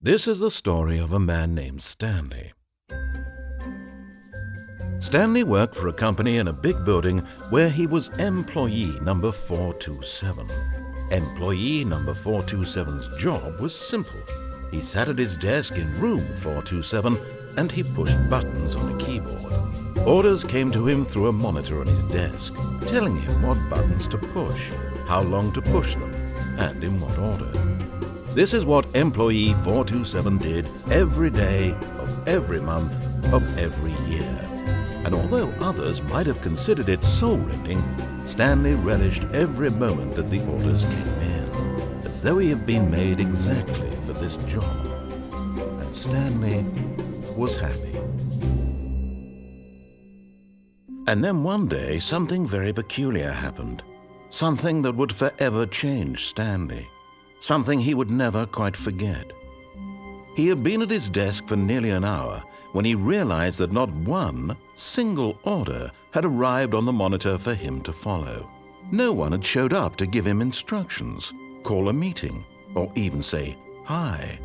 This is the story of a man named Stanley. Stanley worked for a company in a big building where he was employee number 427. Employee number 427's job was simple. He sat at his desk in room 427 and he pushed buttons on a keyboard. Orders came to him through a monitor on his desk, telling him what buttons to push, how long to push them, and in what order. This is what employee 427 did every day of every month of every year. And although others might have considered it soul-rending, Stanley relished every moment that the orders came in, as though he had been made exactly for this job. And Stanley was happy. And then one day, something very peculiar happened. Something that would forever change Stanley. Something he would never quite forget. He had been at his desk for nearly an hour when he realized that not one single order had arrived on the monitor for him to follow. No one had showed up to give him instructions, call a meeting, or even say hi.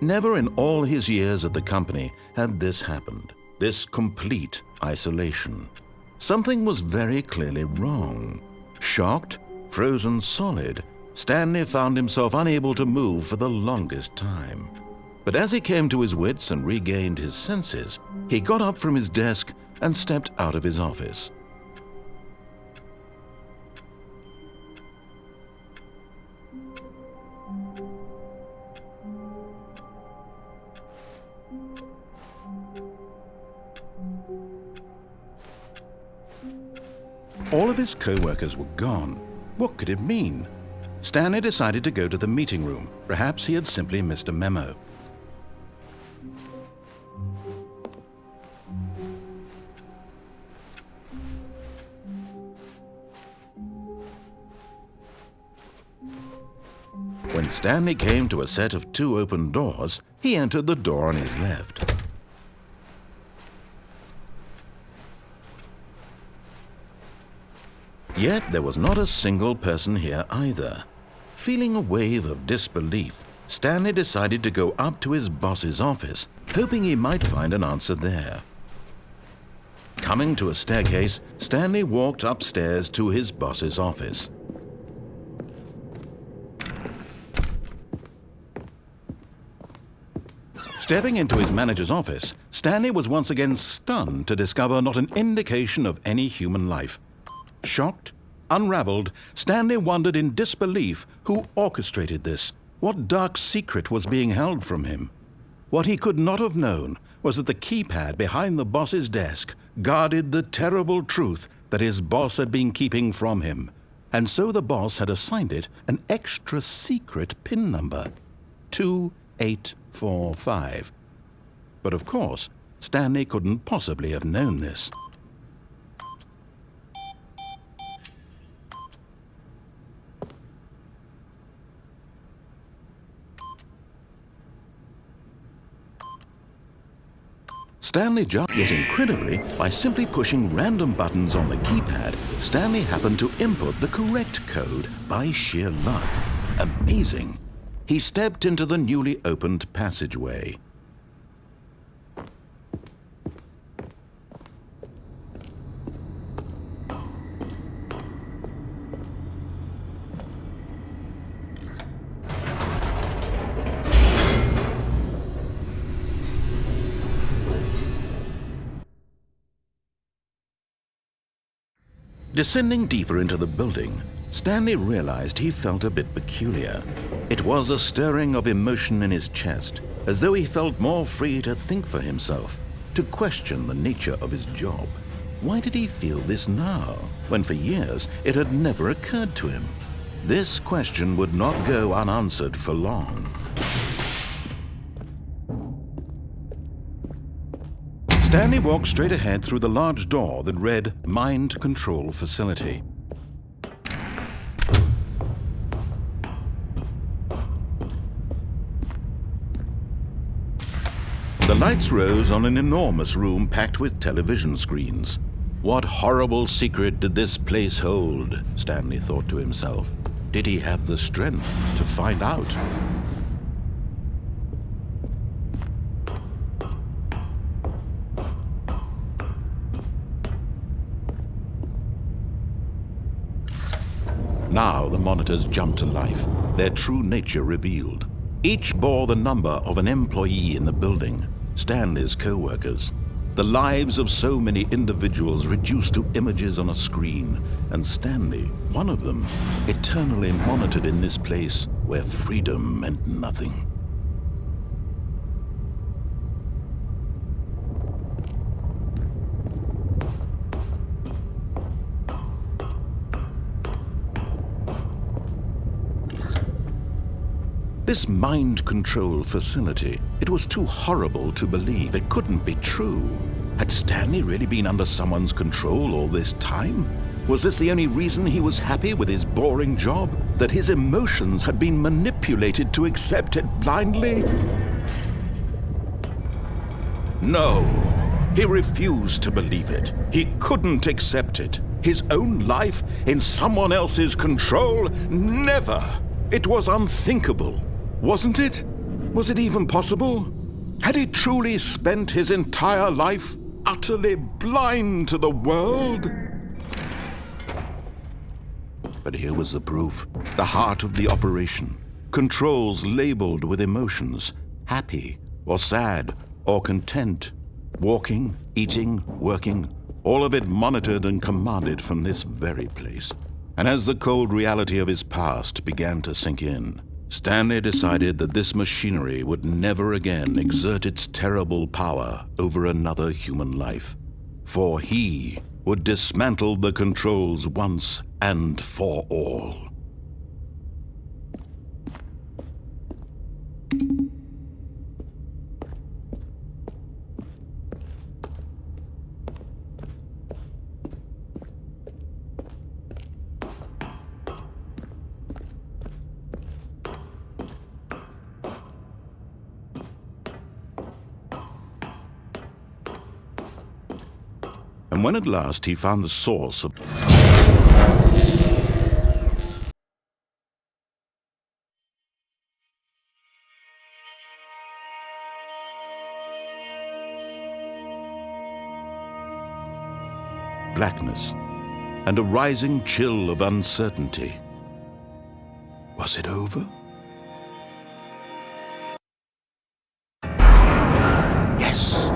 Never in all his years at the company had this happened, this complete isolation. Something was very clearly wrong. Shocked, frozen solid, Stanley found himself unable to move for the longest time. But as he came to his wits and regained his senses, he got up from his desk and stepped out of his office. All of his co-workers were gone. What could it mean? Stanley decided to go to the meeting room. Perhaps he had simply missed a memo. When Stanley came to a set of 2 open doors, he entered the door on his left. Yet there was not a single person here either. Feeling a wave of disbelief, Stanley decided to go up to his boss's office, hoping he might find an answer there. Coming to a staircase, Stanley walked upstairs to his boss's office. Stepping into his manager's office, Stanley was once again stunned to discover not an indication of any human life. Shocked, unraveled, Stanley wondered in disbelief who orchestrated this, what dark secret was being held from him. What he could not have known was that the keypad behind the boss's desk guarded the terrible truth that his boss had been keeping from him, and so the boss had assigned it an extra secret PIN number, 2845. But of course, Stanley couldn't possibly have known this. Stanley jumped, yet incredibly, by simply pushing random buttons on the keypad, Stanley happened to input the correct code by sheer luck. Amazing! He stepped into the newly opened passageway. Descending deeper into the building, Stanley realized he felt a bit peculiar. It was a stirring of emotion in his chest, as though he felt more free to think for himself, to question the nature of his job. Why did he feel this now, when for years it had never occurred to him? This question would not go unanswered for long. Stanley walked straight ahead through the large door that read Mind Control Facility. The lights rose on an enormous room packed with television screens. What horrible secret did this place hold? Stanley thought to himself. Did he have the strength to find out? Now the monitors jumped to life, their true nature revealed. Each bore the number of an employee in the building, Stanley's co-workers. The lives of so many individuals reduced to images on a screen, and Stanley, one of them, eternally monitored in this place where freedom meant nothing. This mind control facility, it was too horrible to believe. It couldn't be true. Had Stanley really been under someone's control all this time? Was this the only reason he was happy with his boring job? That his emotions had been manipulated to accept it blindly? No, he refused to believe it. He couldn't accept it. His own life in someone else's control? Never! It was unthinkable. Wasn't it? Was it even possible? Had he truly spent his entire life utterly blind to the world? But here was the proof, the heart of the operation. Controls labeled with emotions, happy or sad or content, walking, eating, working, all of it monitored and commanded from this very place. And as the cold reality of his past began to sink in, Stanley decided that this machinery would never again exert its terrible power over another human life, for he would dismantle the controls once and for all. And when at last he found the source of blackness and a rising chill of uncertainty, was it over? Yes!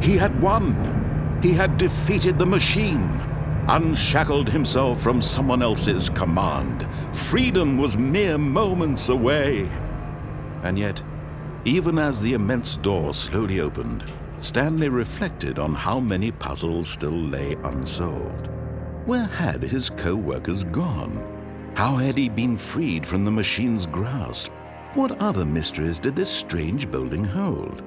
He had won! He had defeated the machine, unshackled himself from someone else's command. Freedom was mere moments away. And yet, even as the immense door slowly opened, Stanley reflected on how many puzzles still lay unsolved. Where had his co-workers gone? How had he been freed from the machine's grasp? What other mysteries did this strange building hold?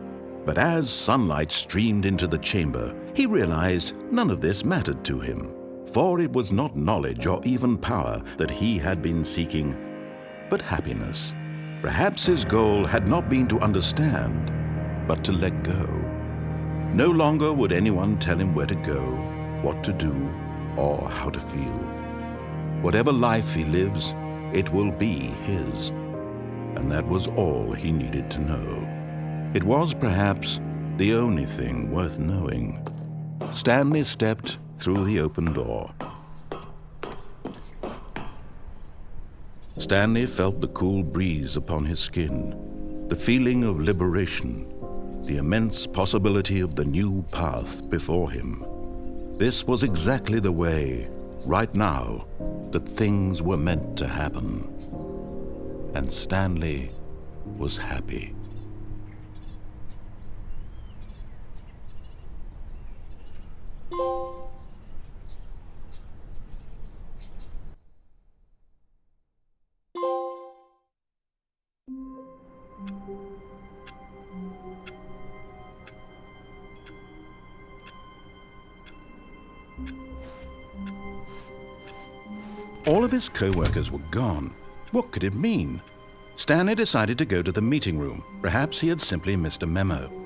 But as sunlight streamed into the chamber, he realized none of this mattered to him, for it was not knowledge or even power that he had been seeking, but happiness. Perhaps his goal had not been to understand, but to let go. No longer would anyone tell him where to go, what to do, or how to feel. Whatever life he lives, it will be his. And that was all he needed to know. It was perhaps the only thing worth knowing. Stanley stepped through the open door. Stanley felt the cool breeze upon his skin, the feeling of liberation, the immense possibility of the new path before him. This was exactly the way, right now, that things were meant to happen. And Stanley was happy. All of his co-workers were gone. What could it mean? Stanley decided to go to the meeting room. Perhaps he had simply missed a memo.